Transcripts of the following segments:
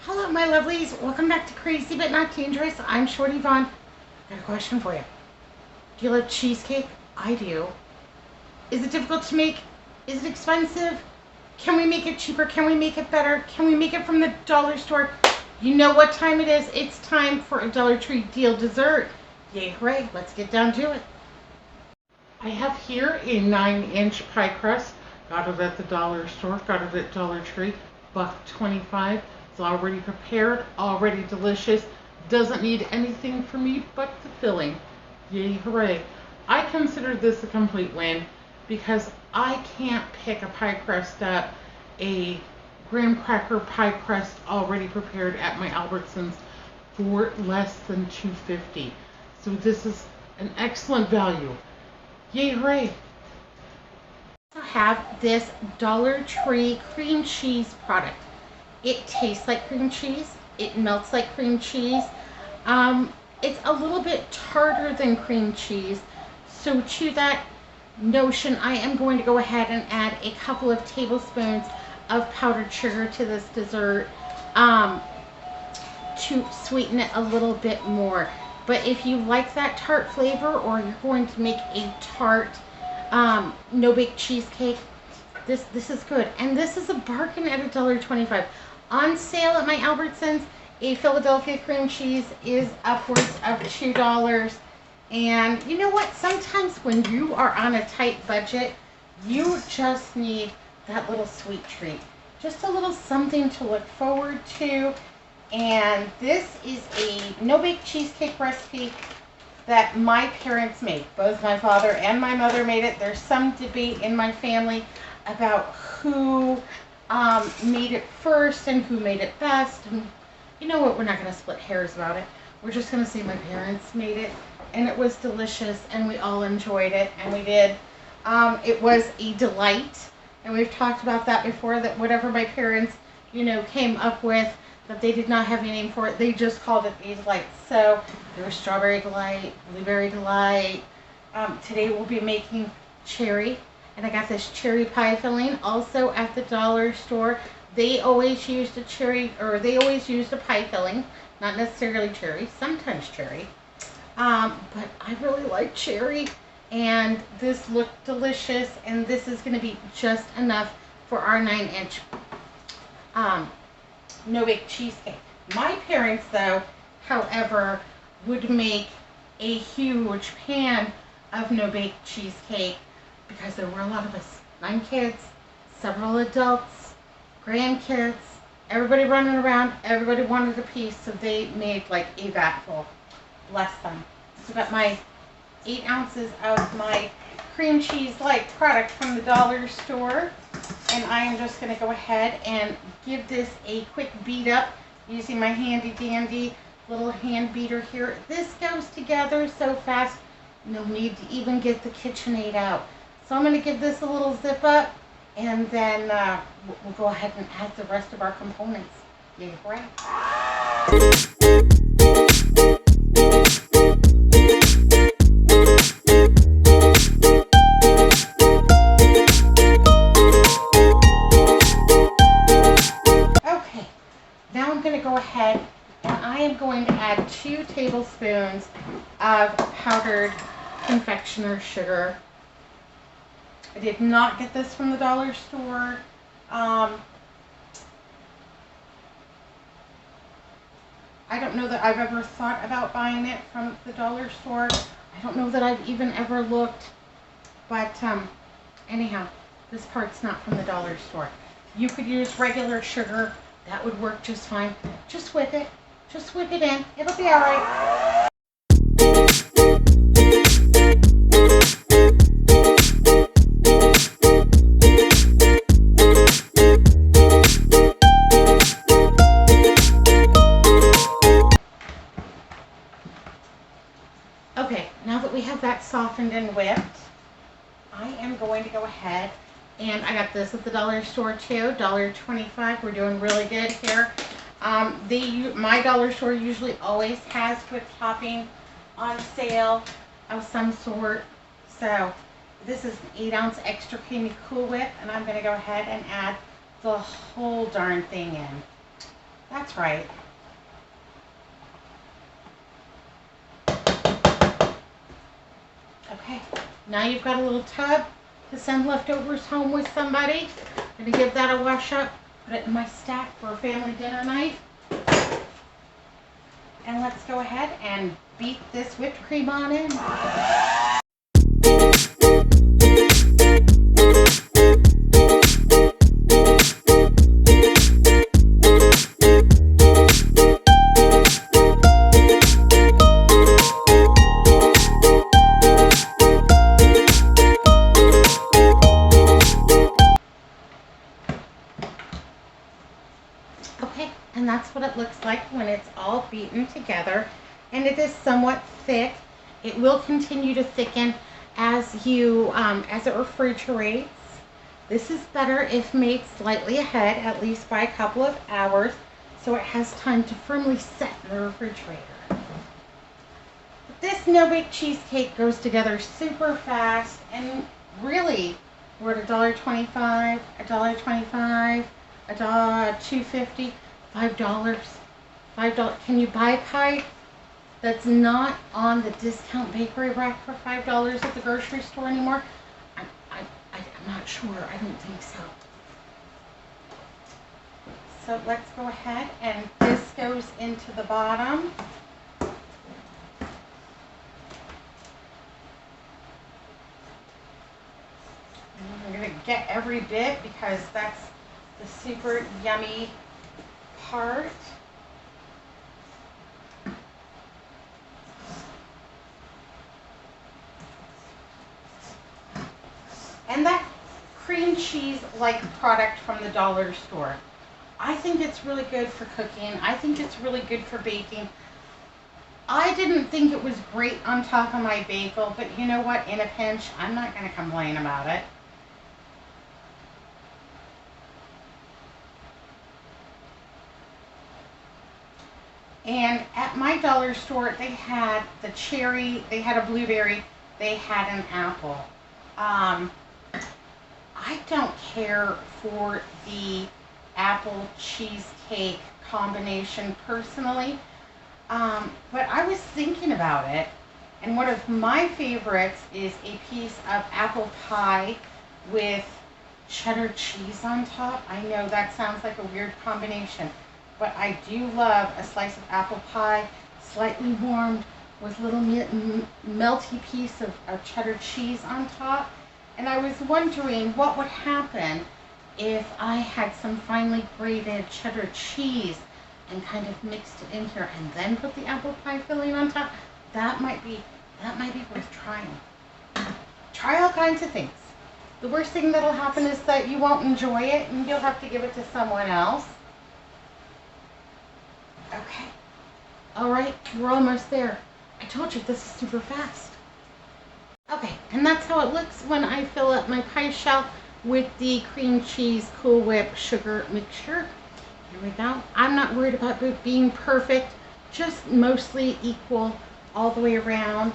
Hello, my lovelies. Welcome back to Crazy But Not Dangerous. I'm Shorty Vaughn. I got a question for you. Do you love cheesecake? I do. Is it difficult to make? Is it expensive? Can we make it cheaper? Can we make it better? Can we make it from the dollar store? You know what time it is. It's time for a Dollar Tree deal dessert. Yay, hooray. Let's get down to it. I have here a 9-inch pie crust. Got it at the dollar store. Got it at Dollar Tree. $1.25. It's already prepared, already delicious. Doesn't need anything from me but the filling. Yay, hooray. I consider this a complete win because I can't pick a pie crust up, a graham cracker pie crust already prepared at my Albertsons for less than $2.50. So this is an excellent value. Yay, hooray. I have this Dollar Tree cream cheese product. It tastes like cream cheese. It melts like cream cheese. It's a little bit tartar than cream cheese. So to that notion, I am going to go ahead and add a couple of tablespoons of powdered sugar to this dessert to sweeten it a little bit more. But if you like that tart flavor, or you're going to make a tart no-bake cheesecake, this is good. And this is a bargain at $1.25. On sale at my Albertsons, a Philadelphia cream cheese is upwards of $2. And you know what? Sometimes when you are on a tight budget, you just need that little sweet treat. Just a little something to look forward to. And this is a no-bake cheesecake recipe that my parents made. Both my father and my mother made it. There's some debate in my family about who made it first and who made it best. And you know what? We're not going to split hairs about it. We're just going to say my parents made it, and it was delicious, and we all enjoyed it, and we did. It was a delight, and we've talked about that before, that whatever my parents, came up with, that they did not have a name for it. They just called it a delight. So there was strawberry delight, blueberry delight. Today we'll be making cherry. And I got this cherry pie filling also at the dollar store. They always used a pie filling, not necessarily cherry, sometimes cherry. But I really like cherry, and this looked delicious, and this is going to be just enough for our 9-inch no-bake cheesecake. My parents, though, however, would make a huge pan of no-bake cheesecake, because there were a lot of us. 9 kids, several adults, grandkids, everybody running around, everybody wanted a piece, so they made like a vat full. Bless them. So got my 8 ounces of my cream cheese-like product from the dollar store, and I am just going to go ahead and give this a quick beat up using my handy-dandy little hand beater here. This goes together so fast, no need to even get the KitchenAid out. So I'm going to give this a little zip up, and then we'll go ahead and add the rest of our components. Yay, hooray. Okay, now I'm going to go ahead and I am going to add 2 tablespoons of powdered confectioner's sugar. I did not get this from the dollar store. I don't know that I've ever thought about buying it from the dollar store. I don't know that I've even ever looked. But anyhow, this part's not from the dollar store. You could use regular sugar. That would work just fine. Just whip it. Just whip it in. It'll be all right. Okay, now that we have that softened and whipped, I am going to go ahead, and I got this at the dollar store too, $1.25. We're doing really good here. My dollar store usually always has whipped topping on sale of some sort. So this is an 8-ounce extra creamy Cool Whip, and I'm going to go ahead and add the whole darn thing in. That's right. Okay, now you've got a little tub to send leftovers home with somebody. I'm gonna give that a wash up, put it in my stack for a family dinner night. And let's go ahead and beat this whipped cream on in. Okay, and that's what it looks like when it's all beaten together. And it is somewhat thick. It will continue to thicken as it refrigerates. This is better if made slightly ahead, at least by a couple of hours, so it has time to firmly set in the refrigerator. But this no-bake cheesecake goes together super fast, and really, we're at $1.25, $1.25, $2.50, $5. $5. Can you buy pie that's not on the discount bakery rack for $5 at the grocery store anymore? I'm not sure. I don't think so. So let's go ahead, and this goes into the bottom. I'm going to get every bit because that's the super yummy part. And that cream cheese like product from the dollar store, I think it's really good for cooking. I think it's really good for baking. I didn't think it was great on top of my bagel, but you know what? In a pinch, I'm not going to complain about it. And at my dollar store, they had the cherry, they had a blueberry, they had an apple. I don't care for the apple cheesecake combination personally, but I was thinking about it, and one of my favorites is a piece of apple pie with cheddar cheese on top. I know that sounds like a weird combination, but I do love a slice of apple pie, slightly warmed, with a little melty piece of cheddar cheese on top. And I was wondering what would happen if I had some finely grated cheddar cheese and kind of mixed it in here and then put the apple pie filling on top. That might be worth trying. Try all kinds of things. The worst thing that'll happen is that you won't enjoy it and you'll have to give it to someone else. Okay. All right, we're almost there. I told you this is super fast. Okay, and that's how it looks when I fill up my pie shell with the cream cheese Cool Whip sugar mixture. Here we go. I'm not worried about it being perfect, just mostly equal all the way around.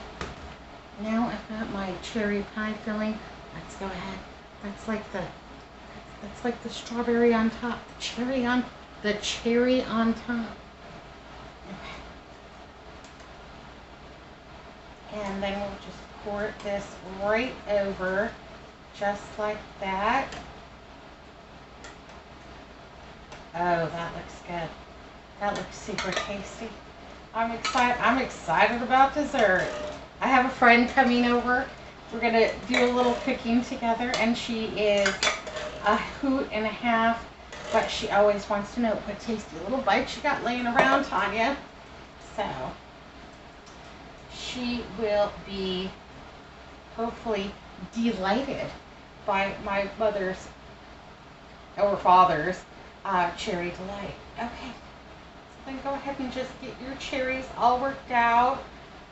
Now I've got my cherry pie filling. Let's go ahead. That's like the strawberry on top, the cherry on top. Okay. And then we'll just pour this right over, just like that. Oh, that looks good. That looks super tasty. I'm excited about dessert. I have a friend coming over. We're gonna do a little cooking together, and she is a hoot and a half, but she always wants to know what tasty little bites you got laying around, Tanya. So she will be hopefully delighted by my mother's or father's cherry delight. Okay, so then go ahead and just get your cherries all worked out.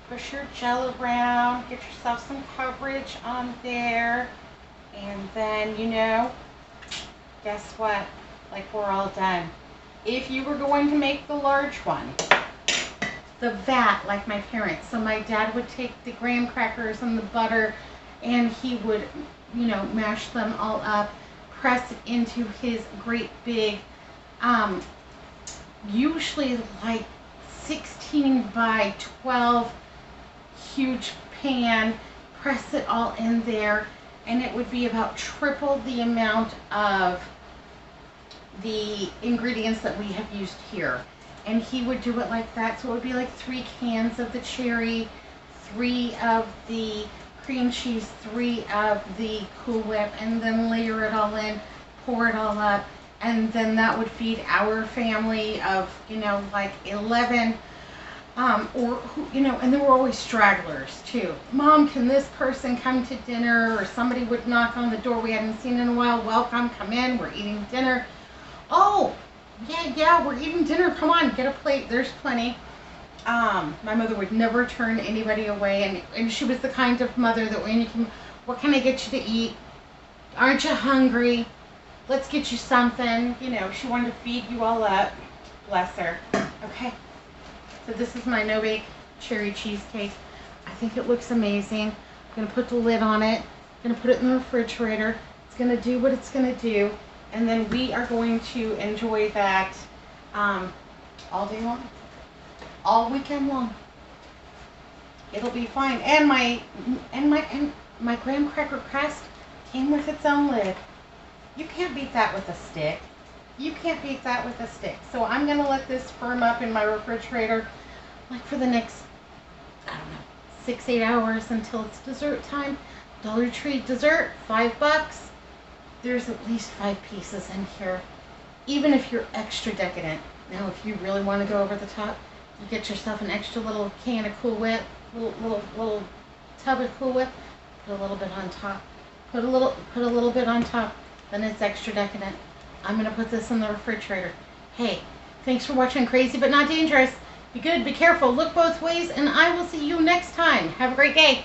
Push your gel around, get yourself some coverage on there, and then, guess what? Like, we're all done. If you were going to make the large one, the vat, like my parents, so my dad would take the graham crackers and the butter, and he would, mash them all up, press it into his great big usually like 16 by 12 huge pan, press it all in there, and it would be about triple the amount of the ingredients that we have used here. And he would do it like that, so it would be like 3 cans of the cherry, 3 of the cream cheese, 3 of the Cool Whip, and then layer it all in, pour it all up, and then that would feed our family of, you know, like 11. And there were always stragglers too. Mom, can this person come to dinner? Or somebody would knock on the door we hadn't seen in a while. Welcome, come in, we're eating dinner. Oh, yeah, we're eating dinner. Come on, get a plate. There's plenty. My mother would never turn anybody away, and she was the kind of mother that when you come, what can I get you to eat? Aren't you hungry? Let's get you something. You know, she wanted to feed you all up. Bless her. Okay. So this is my no-bake cherry cheesecake. I think it looks amazing. I'm going to put the lid on it. I'm going to put it in the refrigerator. It's going to do what it's going to do. And then we are going to enjoy that all day long. All weekend long. It'll be fine. And my graham cracker crust came with its own lid. You can't beat that with a stick. You can't beat that with a stick. So I'm going to let this firm up in my refrigerator like for the next, I don't know, 6-8 hours until it's dessert time. Dollar Tree dessert, $5. There's at least 5 pieces in here, even if you're extra decadent. Now, if you really want to go over the top, you get yourself an extra little can of Cool Whip, little tub of Cool Whip, put a little bit on top. Put a little bit on top, then it's extra decadent. I'm going to put this in the refrigerator. Hey, thanks for watching Crazy But Not Dangerous. Be good, be careful, look both ways, and I will see you next time. Have a great day.